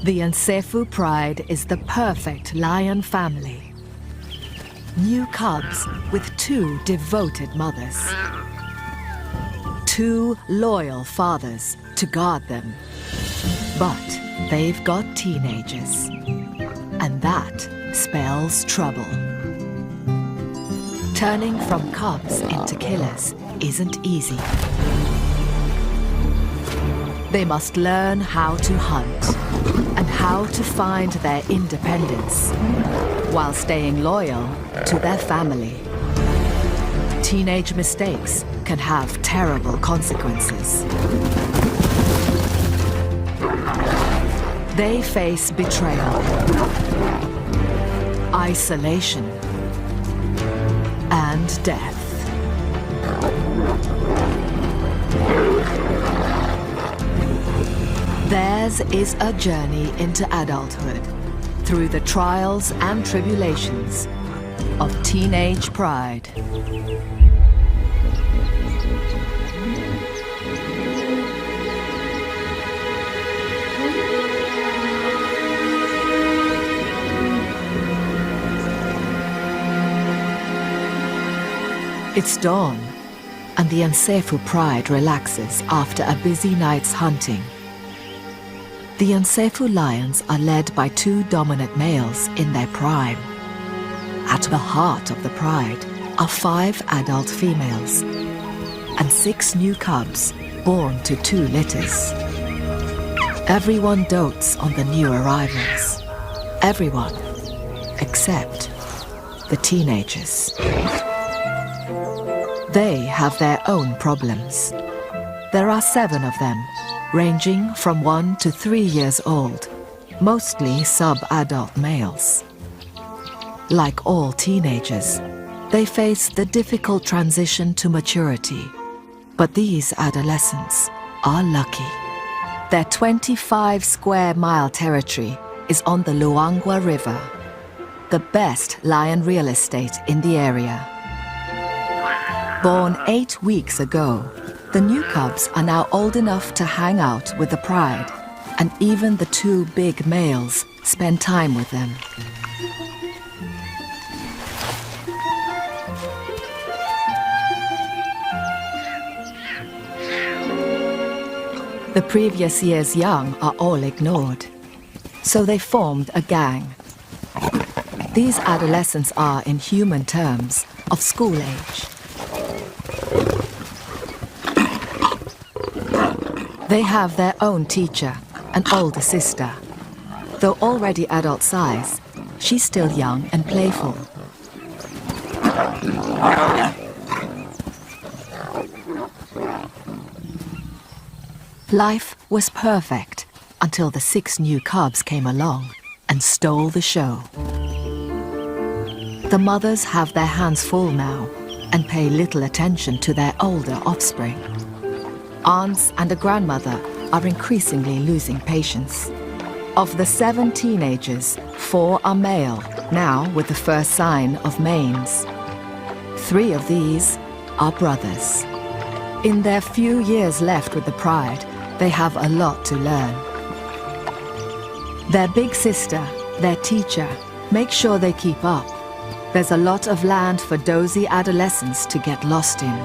The Nsefu pride is the perfect lion family. New cubs with 2 devoted mothers. 2 loyal fathers to guard them. But they've got teenagers. And that spells trouble. Turning from cubs into killers isn't easy. They must learn how to hunt and how to find their independence while staying loyal to their family. Teenage mistakes can have terrible consequences. They face betrayal, isolation, and death. Theirs is a journey into adulthood through the trials and tribulations of teenage pride. It's dawn, and the Nsefu pride relaxes after a busy night's hunting. The Nsefu lions are led by 2 dominant males in their prime. At the heart of the pride are 5 adult females and 6 new cubs born to 2 litters. Everyone dotes on the new arrivals. Everyone except the teenagers. They have their own problems. There are 7 of them, ranging from 1 to 3 years old, mostly sub-adult males. Like all teenagers, they face the difficult transition to maturity. But these adolescents are lucky. Their 25-square-mile territory is on the Luangwa River, the best lion real estate in the area. Born 8 weeks ago, the new cubs are now old enough to hang out with the pride, and even the 2 big males spend time with them. The previous year's young are all ignored, so they formed a gang. These adolescents are, in human terms, of school age. They have their own teacher, an older sister. Though already adult size, she's still young and playful. Life was perfect until the 6 new cubs came along and stole the show. The mothers have their hands full now and pay little attention to their older offspring. Aunts and a grandmother are increasingly losing patience. Of the 7 teenagers, 4 are male, now with the first sign of manes. 3 of these are brothers. In their few years left with the pride, they have a lot to learn. Their big sister, their teacher, makes sure they keep up. There's a lot of land for dozy adolescents to get lost in.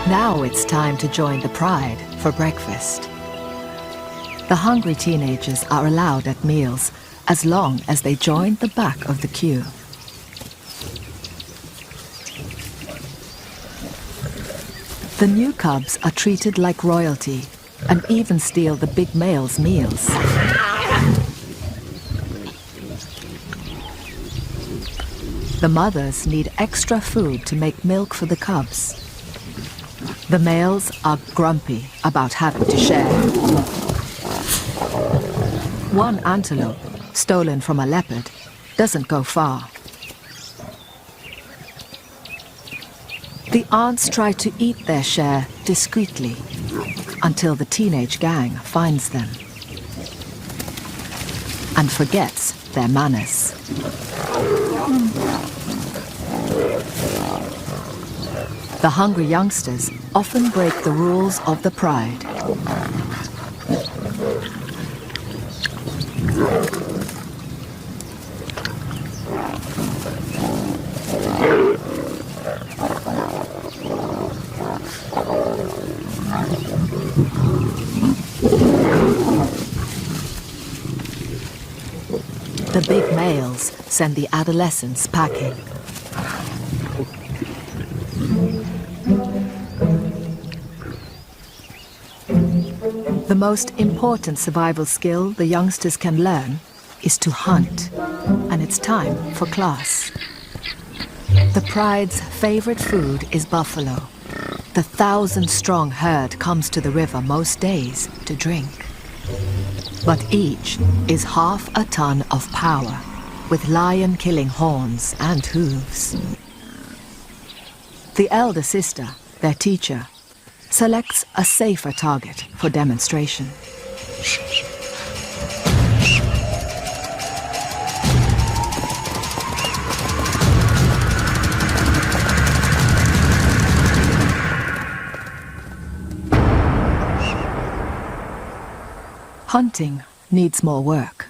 Now it's time to join the pride for breakfast. The hungry teenagers are allowed at meals as long as they join the back of the queue. The new cubs are treated like royalty and even steal the big males' meals. The mothers need extra food to make milk for the cubs. The males are grumpy about having to share. One antelope, stolen from a leopard, doesn't go far. The aunts try to eat their share discreetly until the teenage gang finds them and forgets their manners. The hungry youngsters often break the rules of the pride. The big males send the adolescents packing. The most important survival skill the youngsters can learn is to hunt, and it's time for class. The pride's favorite food is buffalo. The 1,000-strong herd comes to the river most days to drink. But each is half a ton of power, with lion-killing horns and hooves. The elder sister, their teacher, selects a safer target for demonstration. Hunting needs more work.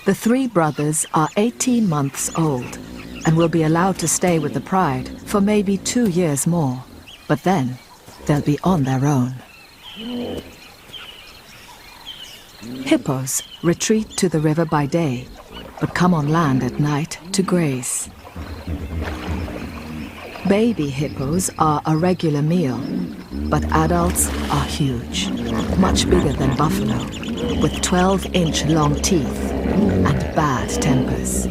The three brothers are 18 months old and will be allowed to stay with the pride for maybe 2 years more, but then they'll be on their own. Hippos retreat to the river by day, but come on land at night to graze. Baby hippos are a regular meal, but adults are huge, much bigger than buffalo, with 12-inch long teeth and bad tempers.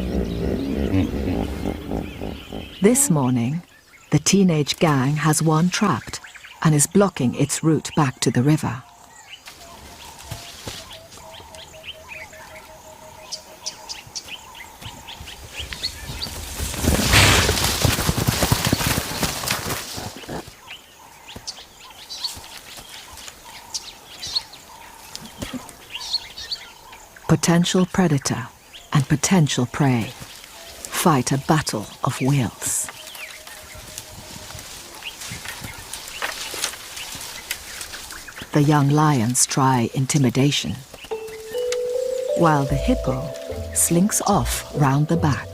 This morning, the teenage gang has one trapped and is blocking its route back to the river. Potential predator and potential prey fight a battle of wills. The young lions try intimidation, while the hippo slinks off round the back.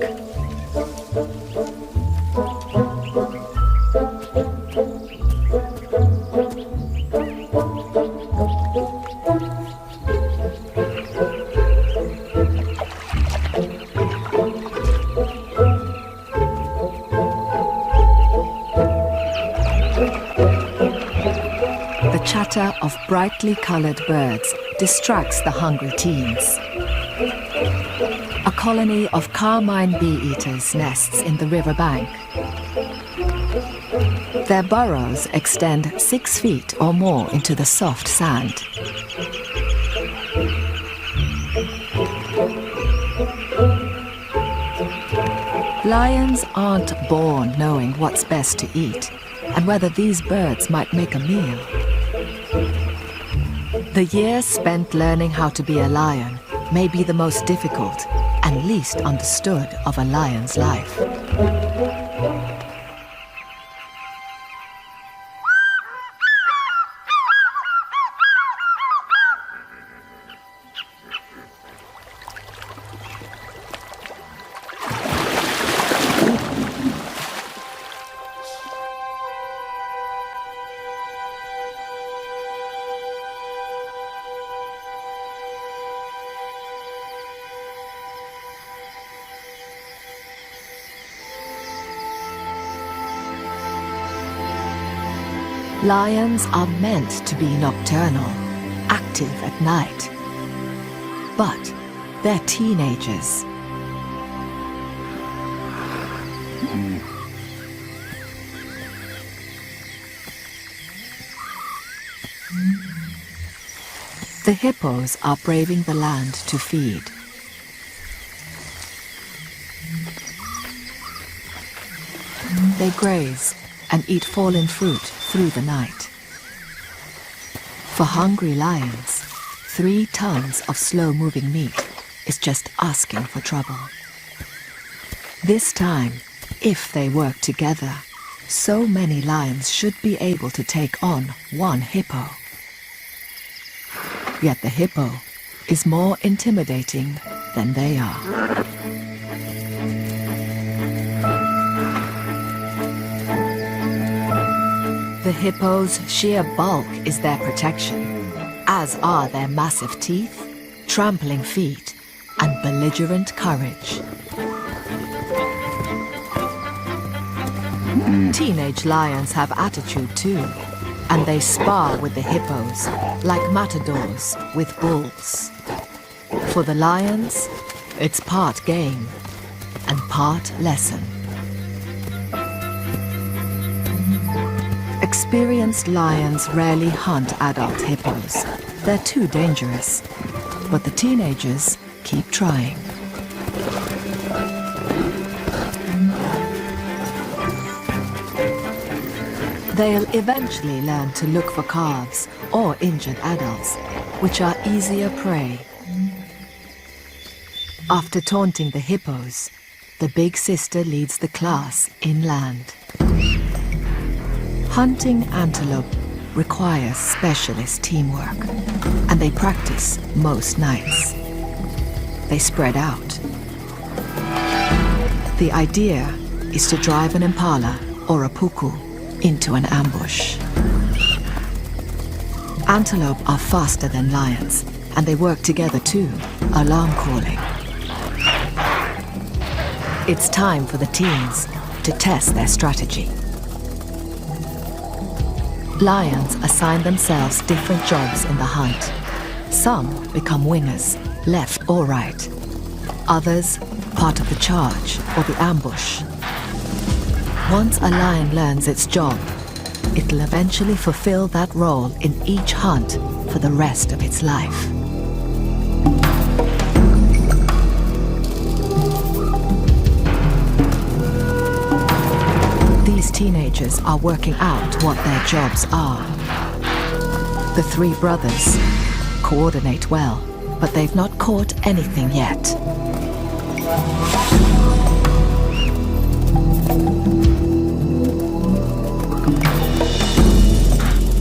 The chatter of brightly colored birds distracts the hungry teens. A colony of carmine bee-eaters nests in the riverbank. Their burrows extend 6 feet or more into the soft sand. Lions aren't born knowing what's best to eat and whether these birds might make a meal. The years spent learning how to be a lion may be the most difficult and least understood of a lion's life. Lions are meant to be nocturnal, active at night. But they're teenagers. The hippos are braving the land to feed. They graze and eat fallen fruit through the night. For hungry lions, 3 tons of slow-moving meat is just asking for trouble. This time, if they work together, so many lions should be able to take on one hippo. Yet the hippo is more intimidating than they are. The hippo's sheer bulk is their protection, as are their massive teeth, trampling feet, and belligerent courage. Teenage lions have attitude too, and they spar with the hippos like matadors with bulls. For the lions, it's part game and part lesson. Experienced lions rarely hunt adult hippos. They're too dangerous, but the teenagers keep trying. They'll eventually learn to look for calves or injured adults, which are easier prey. After taunting the hippos, the big sister leads the class inland. Hunting antelope requires specialist teamwork, and they practice most nights. They spread out. The idea is to drive an impala or a puku into an ambush. Antelope are faster than lions, and they work together too, alarm calling. It's time for the teens to test their strategy. Lions assign themselves different jobs in the hunt. Some become wingers, left or right. Others, part of the charge or the ambush. Once a lion learns its job, it'll eventually fulfill that role in each hunt for the rest of its life. These teenagers are working out what their jobs are. The three brothers coordinate well, but they've not caught anything yet.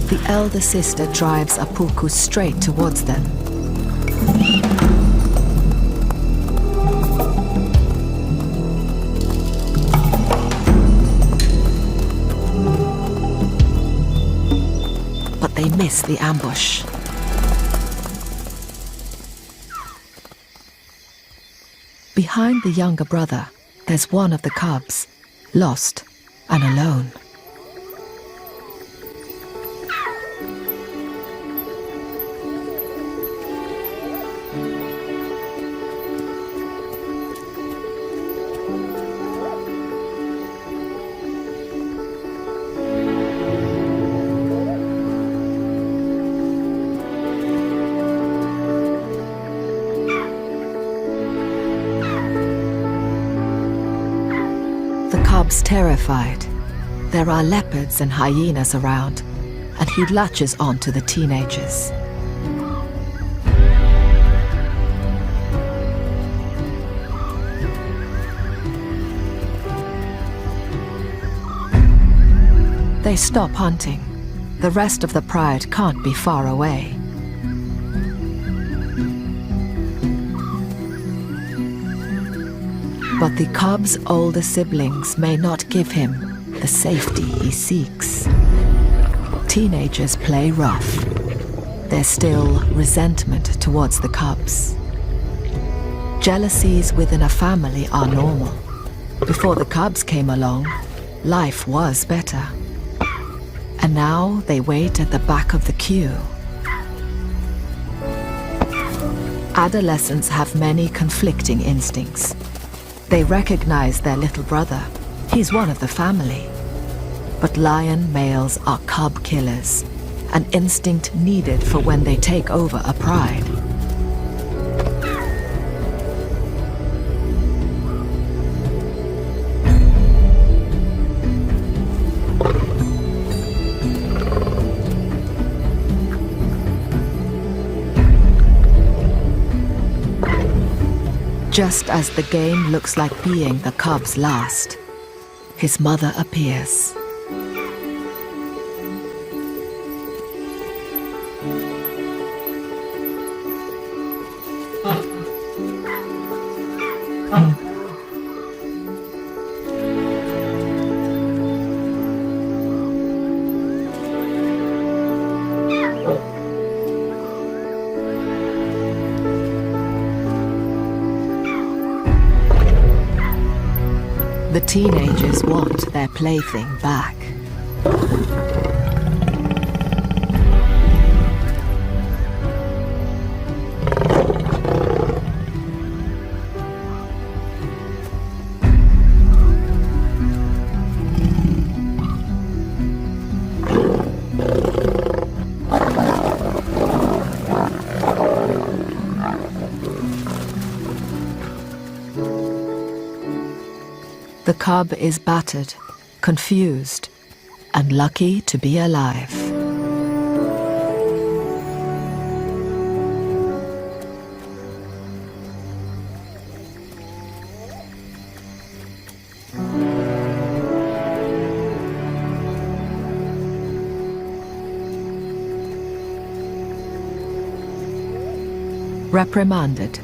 The elder sister drives a puku straight towards them. But they miss the ambush. Behind the younger brother, there's one of the cubs, lost and alone. Terrified. There are leopards and hyenas around, and he latches on to the teenagers. They stop hunting. The rest of the pride can't be far away. But the cub's older siblings may not give him the safety he seeks. Teenagers play rough. There's still resentment towards the cubs. Jealousies within a family are normal. Before the cubs came along, life was better. And now they wait at the back of the queue. Adolescents have many conflicting instincts. They recognize their little brother. He's one of the family. But lion males are cub killers, an instinct needed for when they take over a pride. Just as the game looks like being the cub's last, his mother appears. The teenagers want their plaything back. The cub is battered, confused, and lucky to be alive. Reprimanded,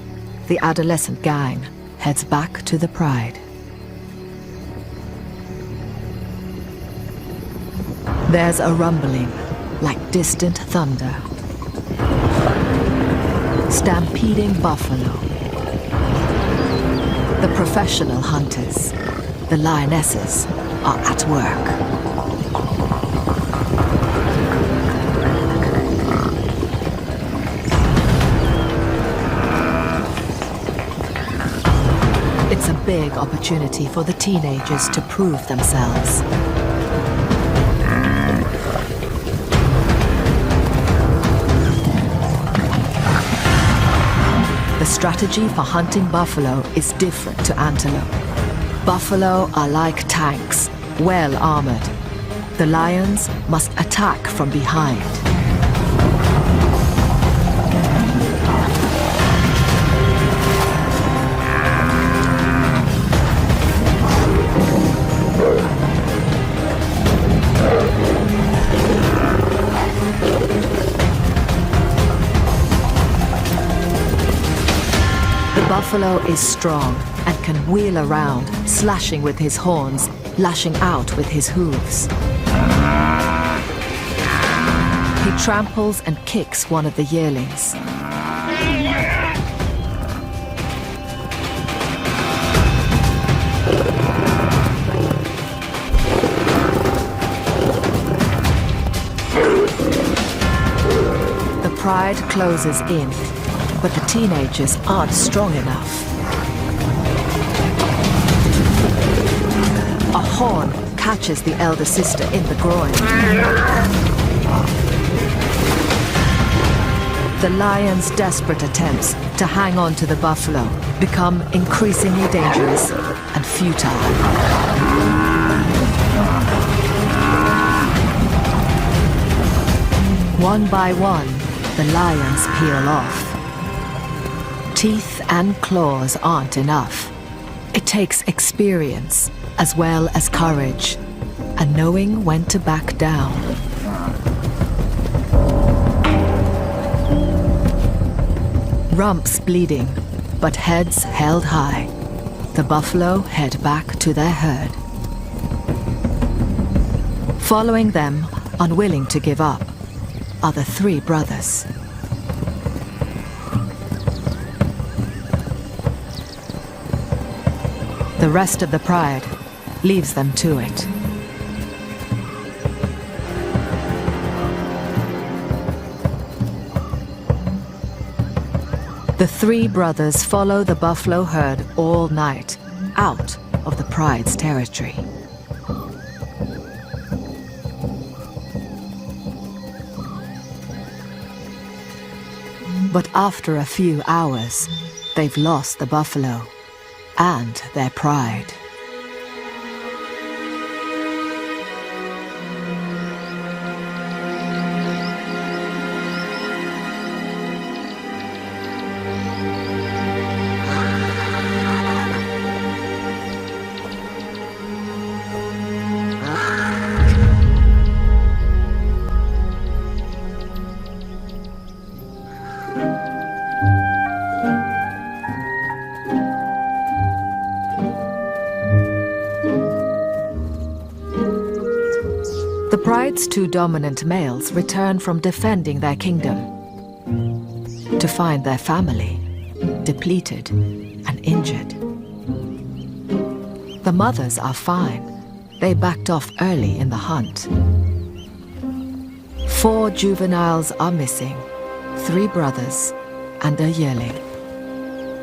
the adolescent gang heads back to the pride. There's a rumbling, like distant thunder. Stampeding buffalo. The professional hunters, the lionesses, are at work. It's a big opportunity for the teenagers to prove themselves. The strategy for hunting buffalo is different to antelope. Buffalo are like tanks, well armored. The lions must attack from behind. Buffalo is strong and can wheel around, slashing with his horns, lashing out with his hooves. He tramples and kicks one of the yearlings. The pride closes in, but the teenagers aren't strong enough. A horn catches the elder sister in the groin. The lion's desperate attempts to hang on to the buffalo become increasingly dangerous and futile. One by one, the lions peel off. Teeth and claws aren't enough. It takes experience as well as courage, and knowing when to back down. Rumps bleeding, but heads held high. The buffalo head back to their herd. Following them, unwilling to give up, are the three brothers. The rest of the pride leaves them to it. The three brothers follow the buffalo herd all night, out of the pride's territory. But after a few hours, they've lost the buffalo and their pride. The pride's two dominant males return from defending their kingdom to find their family depleted and injured. The mothers are fine. They backed off early in the hunt. 4 juveniles are missing, 3 brothers and a yearling.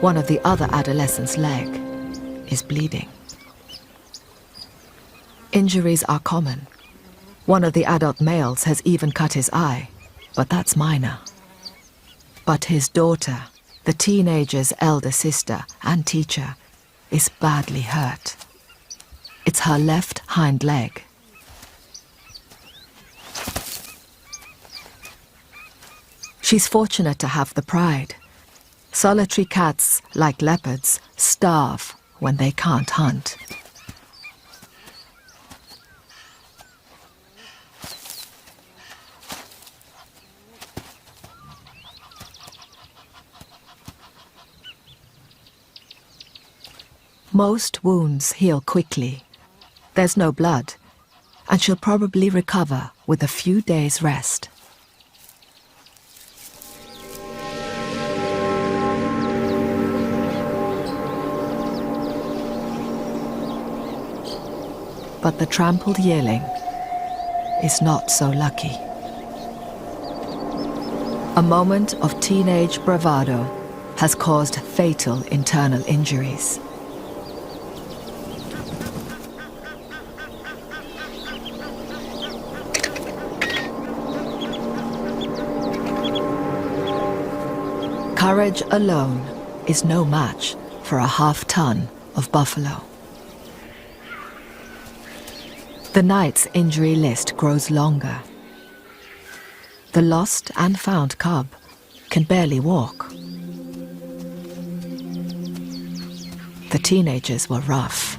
One of the other adolescents' leg is bleeding. Injuries are common. One of the adult males has even cut his eye, but that's minor. But his daughter, the teenager's elder sister and teacher, is badly hurt. It's her left hind leg. She's fortunate to have the pride. Solitary cats, like leopards, starve when they can't hunt. Most wounds heal quickly. There's no blood, and she'll probably recover with a few days' rest. But the trampled yearling is not so lucky. A moment of teenage bravado has caused fatal internal injuries. Courage alone is no match for a half-ton of buffalo. The night's injury list grows longer. The lost and found cub can barely walk. The teenagers were rough.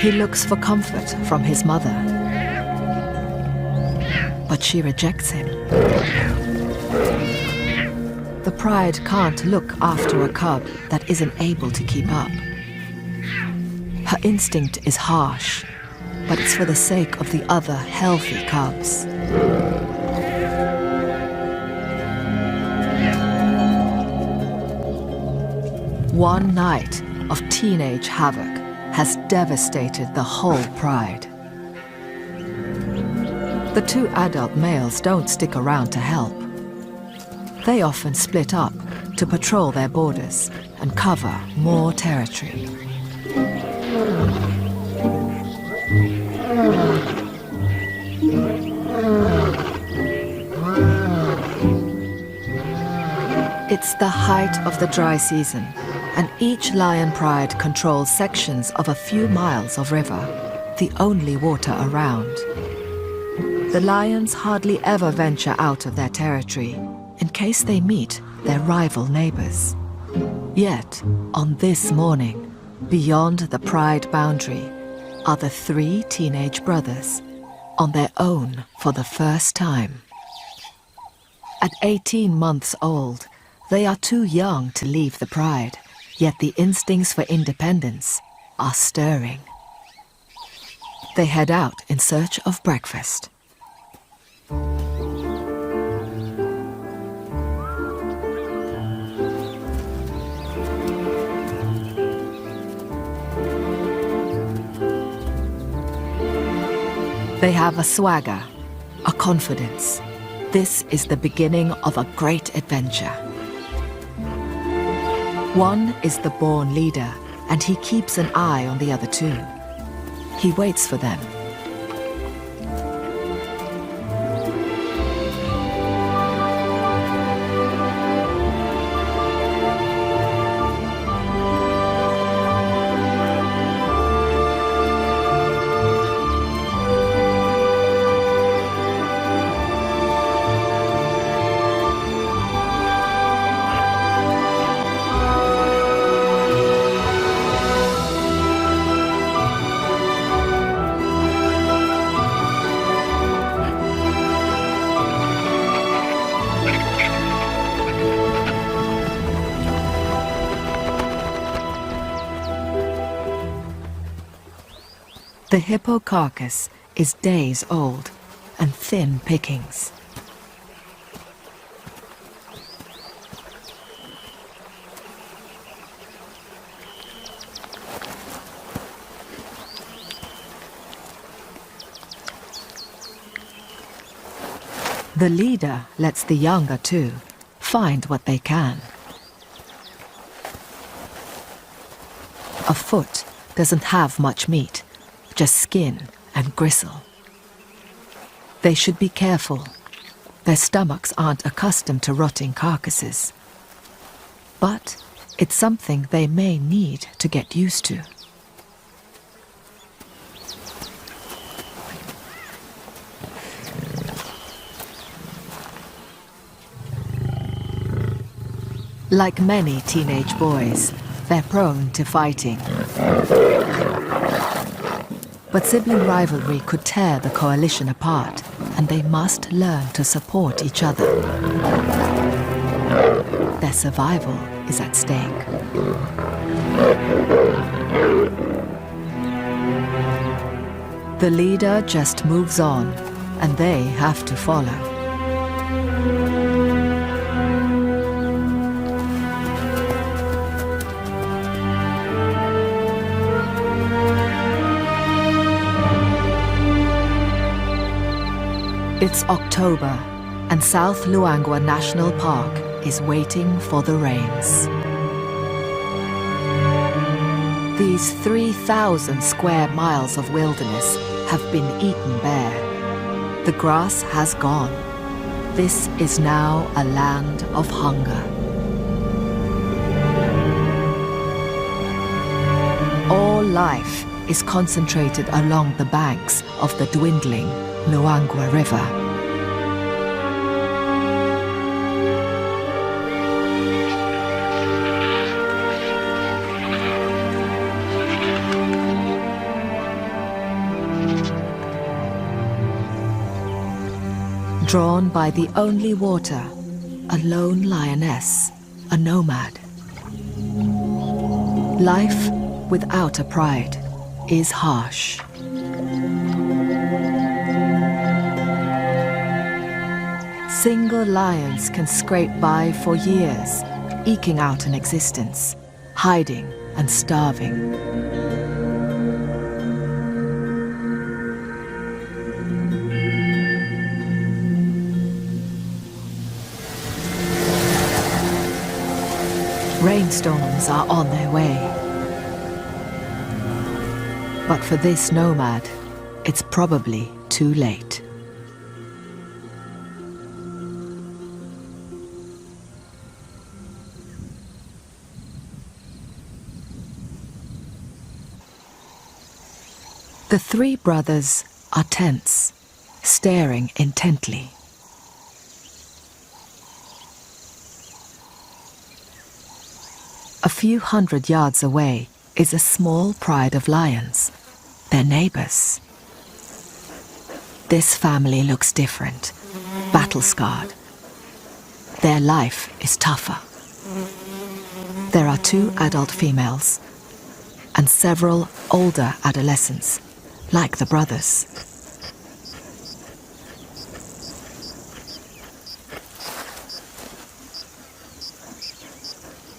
He looks for comfort from his mother, but she rejects him. The pride can't look after a cub that isn't able to keep up. Her instinct is harsh, but it's for the sake of the other healthy cubs. One night of teenage havoc has devastated the whole pride. The 2 adult males don't stick around to help. They often split up to patrol their borders and cover more territory. It's the height of the dry season, and each lion pride controls sections of a few miles of river, the only water around. The lions hardly ever venture out of their territory in case they meet their rival neighbors. Yet, on this morning, beyond the pride boundary, are the 3 teenage brothers, on their own for the first time. At 18 months old, they are too young to leave the pride, yet the instincts for independence are stirring. They head out in search of breakfast. They have a swagger, a confidence. This is the beginning of a great adventure. One is the born leader, and he keeps an eye on the other 2. He waits for them. The hippo carcass is days old and thin pickings. The leader lets the younger two find what they can. A foot doesn't have much meat, just skin and gristle. They should be careful. Their stomachs aren't accustomed to rotting carcasses. But it's something they may need to get used to. Like many teenage boys, they're prone to fighting. But sibling rivalry could tear the coalition apart, and they must learn to support each other. Their survival is at stake. The leader just moves on, and they have to follow. It's October, and South Luangwa National Park is waiting for the rains. These 3,000 square miles of wilderness have been eaten bare. The grass has gone. This is now a land of hunger. All life is concentrated along the banks of the dwindling Luangwa River. Drawn by the only water, a lone lioness, a nomad. Life without a pride is harsh. Single lions can scrape by for years, eking out an existence, hiding and starving. Rainstorms are on their way. But for this nomad, it's probably too late. The three brothers are tense, staring intently. A few hundred yards away is a small pride of lions, their neighbors. This family looks different, battle-scarred. Their life is tougher. There are 2 adult females and several older adolescents, like the brothers.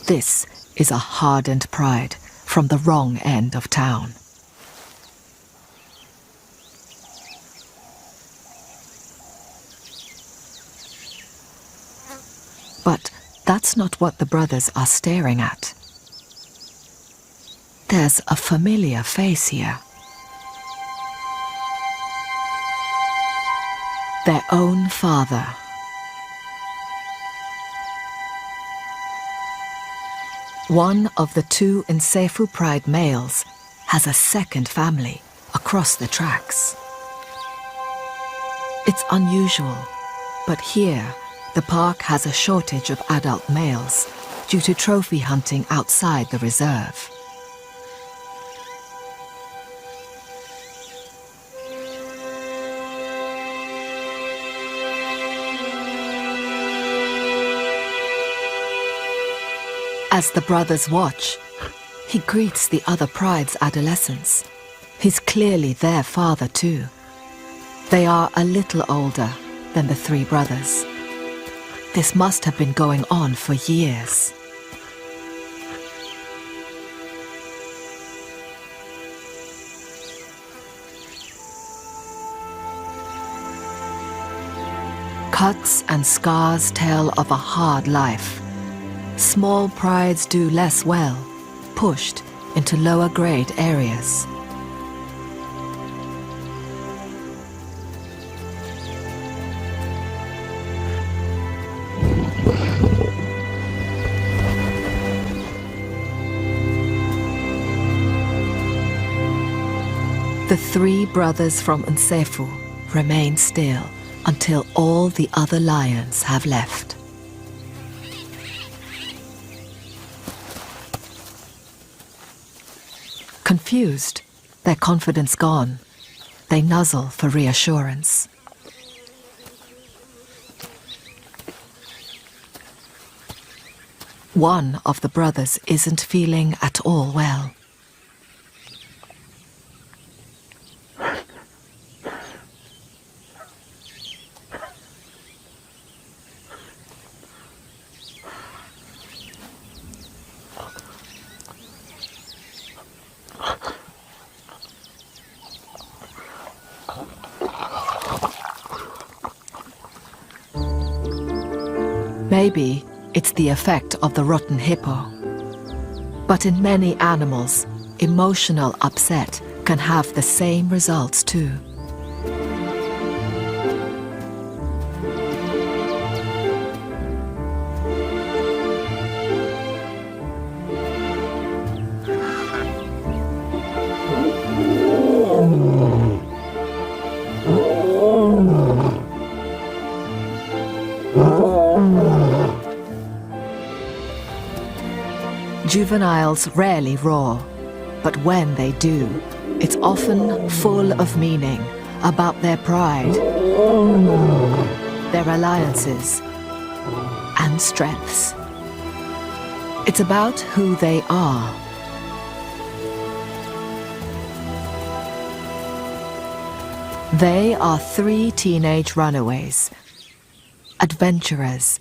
This is a hardened pride from the wrong end of town. But that's not what the brothers are staring at. There's a familiar face here. Their own father. One of the 2 Nsefu Pride males has a second family across the tracks. It's unusual, but here the park has a shortage of adult males due to trophy hunting outside the reserve. As the brothers watch, he greets the other pride's adolescents. He's clearly their father too. They are a little older than the three brothers. This must have been going on for years. Cuts and scars tell of a hard life. Small prides do less well, pushed into lower grade areas. The three brothers from Nsefu remain still until all the other lions have left. Confused, their confidence gone, they nuzzle for reassurance. One of the brothers isn't feeling at all well. Maybe it's the effect of the rotten hippo. But in many animals, emotional upset can have the same results too. Juveniles rarely roar, but when they do, it's often full of meaning about their pride, their alliances, and strengths. It's about who they are. They are three teenage runaways, adventurers,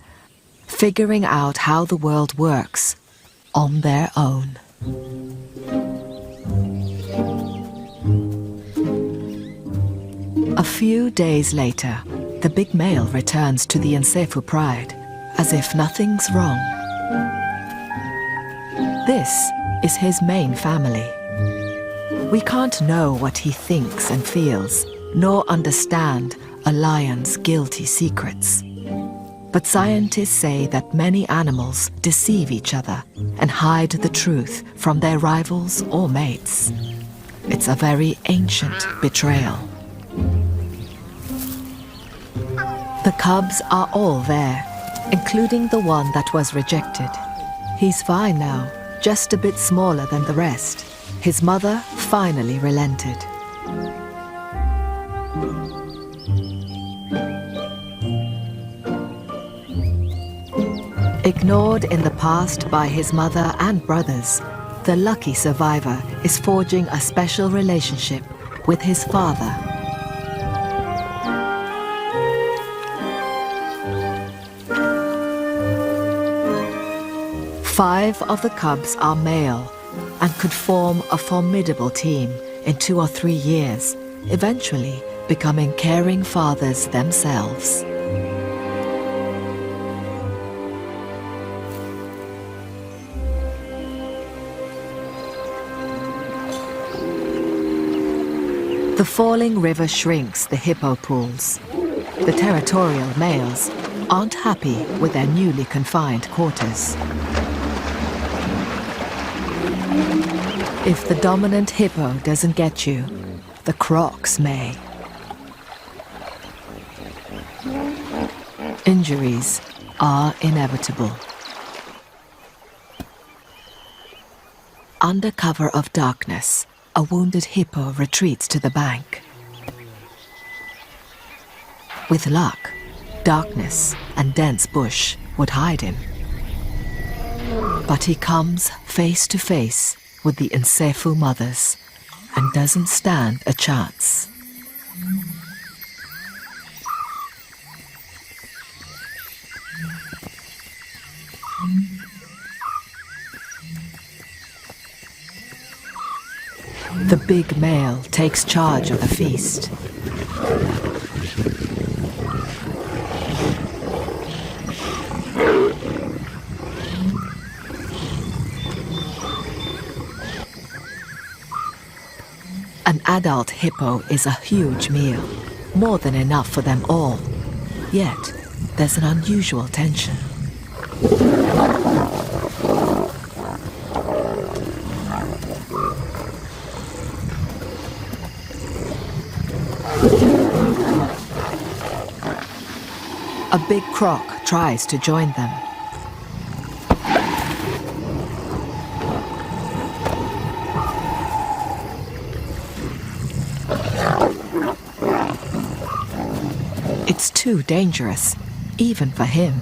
figuring out how the world works on their own. A few days later, the big male returns to the Nsefu pride, as if nothing's wrong. This is his main family. We can't know what he thinks and feels, nor understand a lion's guilty secrets. But scientists say that many animals deceive each other and hide the truth from their rivals or mates. It's a very ancient betrayal. The cubs are all there, including the one that was rejected. He's fine now, just a bit smaller than the rest. His mother finally relented. Ignored in the past by his mother and brothers, the lucky survivor is forging a special relationship with his father. Five of the cubs are male and could form a formidable team in 2 or 3 years, eventually becoming caring fathers themselves. The falling river shrinks the hippo pools. The territorial males aren't happy with their newly confined quarters. If the dominant hippo doesn't get you, the crocs may. Injuries are inevitable. Under cover of darkness, a wounded hippo retreats to the bank. With luck, darkness and dense bush would hide him. But he comes face to face with the Nsefu mothers, and doesn't stand a chance. The big male takes charge of the feast. An adult hippo is a huge meal, more than enough for them all. Yet, there's an unusual tension. A big croc tries to join them. It's too dangerous, even for him.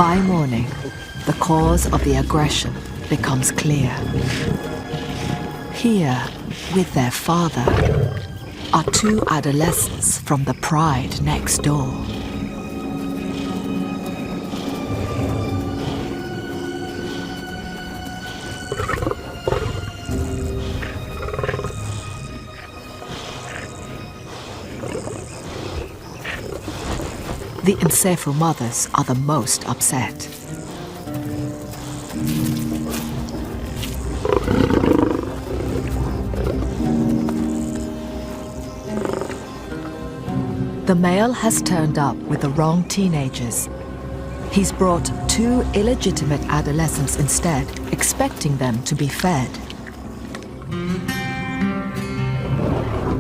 By morning, the cause of the aggression becomes clear. Here, with their father, are two adolescents from the pride next door. The Nsephu mothers are the most upset. The male has turned up with the wrong teenagers. He's brought two illegitimate adolescents instead, expecting them to be fed.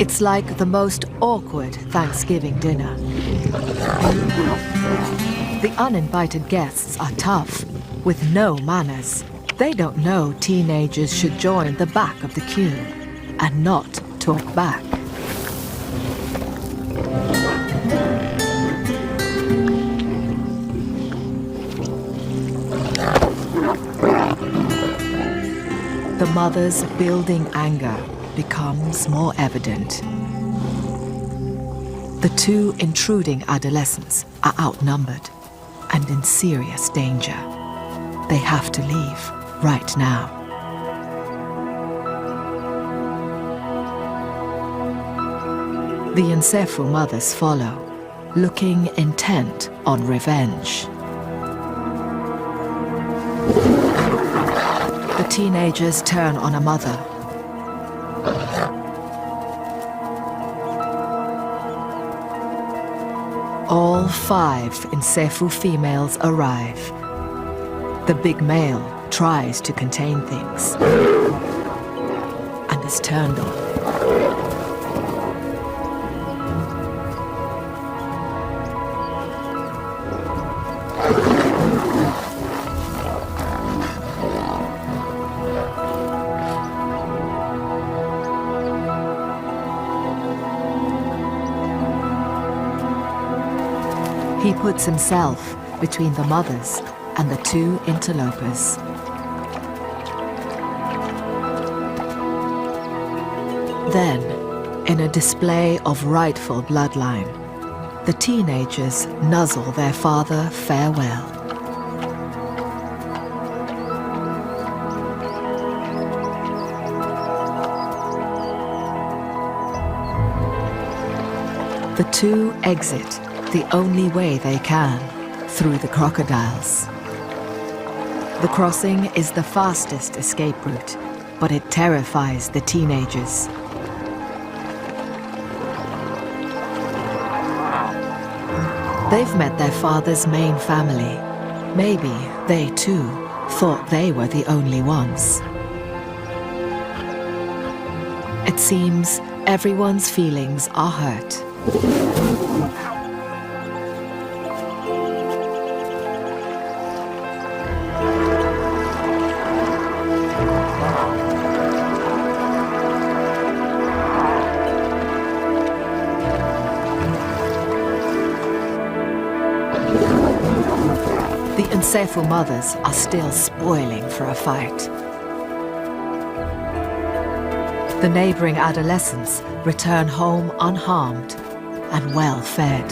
It's like the most awkward Thanksgiving dinner. The uninvited guests are tough, with no manners. They don't know teenagers should join the back of the queue and not talk back. The mother's building anger becomes more evident. The two intruding adolescents are outnumbered and in serious danger. They have to leave right now. The Nsephu mothers follow, looking intent on revenge. The teenagers turn on a mother. All 5 Nsephu females arrive. The big male tries to contain things and is turned on. He puts himself between the mothers and the two interlopers. Then, in a display of rightful bloodline, the teenagers nuzzle their father farewell. The two exit the only way they can, through the crocodiles. The crossing is the fastest escape route, but it terrifies the teenagers. They've met their father's main family. Maybe they too thought they were the only ones. It seems Everyone's feelings are hurt. The Unsefu mothers are still spoiling for a fight. The neighboring adolescents return home unharmed and well-fed.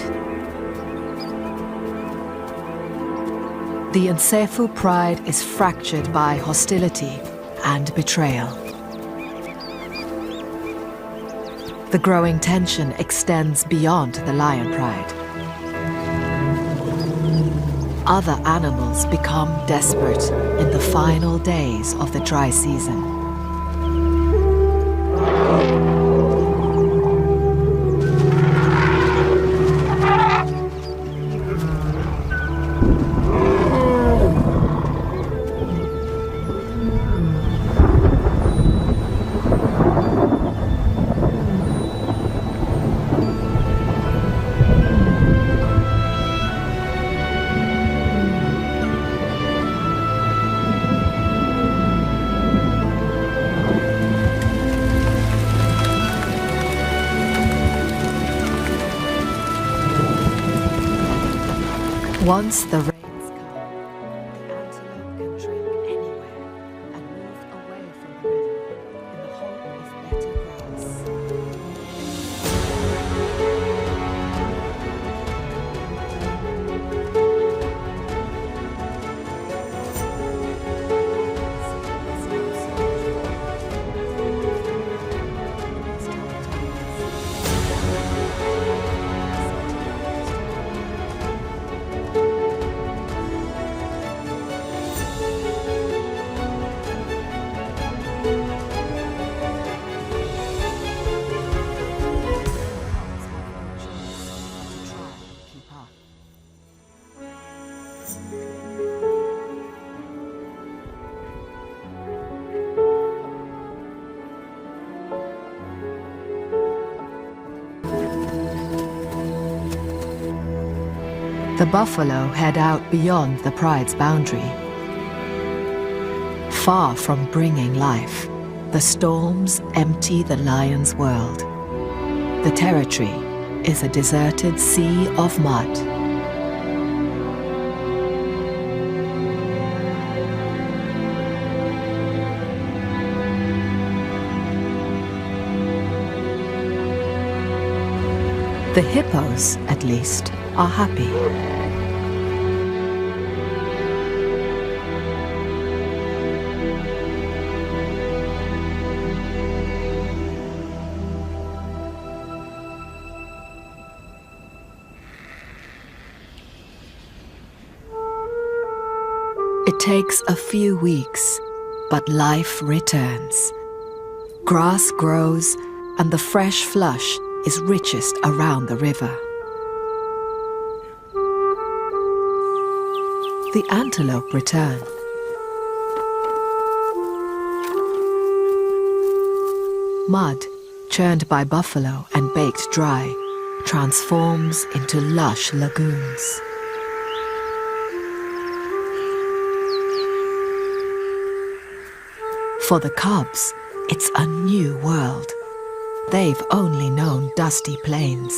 The Unsefu pride is fractured by hostility and betrayal. The growing tension extends beyond the lion pride. Other animals become desperate in the final days of the dry season. Once the rains come, the antelope can drink anywhere and move away from the river in the hope of better grass. The buffalo head out beyond the pride's boundary. Far from bringing life, the storms empty the lion's world. The territory is a deserted sea of mud. The hippos, at least, are happy. It takes a few weeks, but life returns. Grass grows, and the fresh flush is richest around the river. The antelope return. Mud, churned by buffalo and baked dry, transforms into lush lagoons. For the cubs, it's a new world. They've only known dusty plains.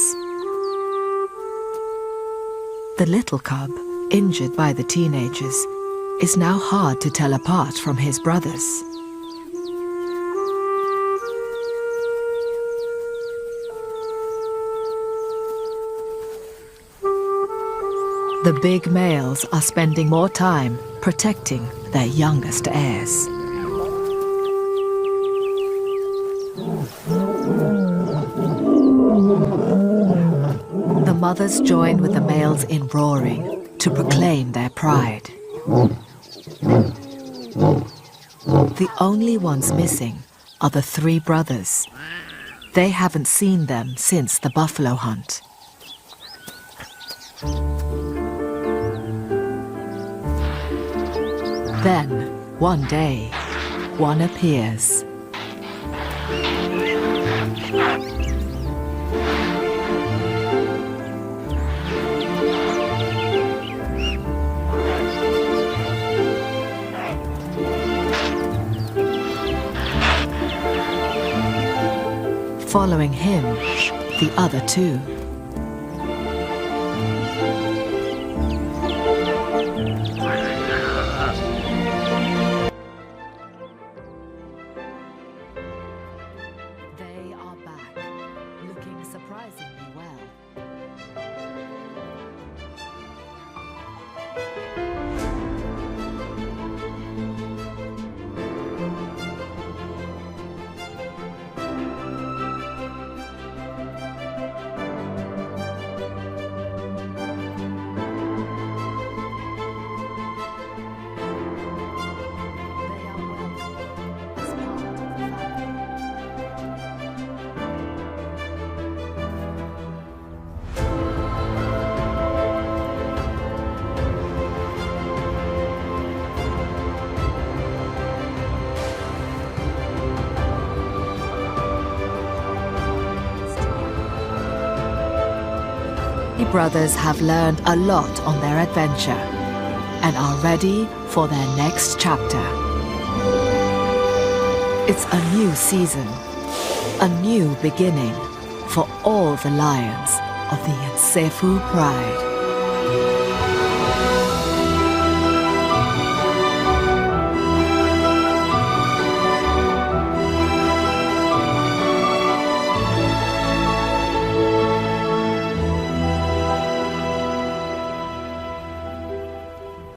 The little cub, injured by the teenagers, is now hard to tell apart from his brothers. The big males are spending more time protecting their youngest heirs. The mothers join with the males in roaring to proclaim their pride. The only ones missing are the three brothers. They haven't seen them since the buffalo hunt. Then, one day, one appears. following him, the other two. They are back, looking surprisingly well. They are welcome as part of the family. The brothers have learned a lot on their adventure and are ready for their next chapter. It's a new season, a new beginning for all the lions of the Nsefu Pride.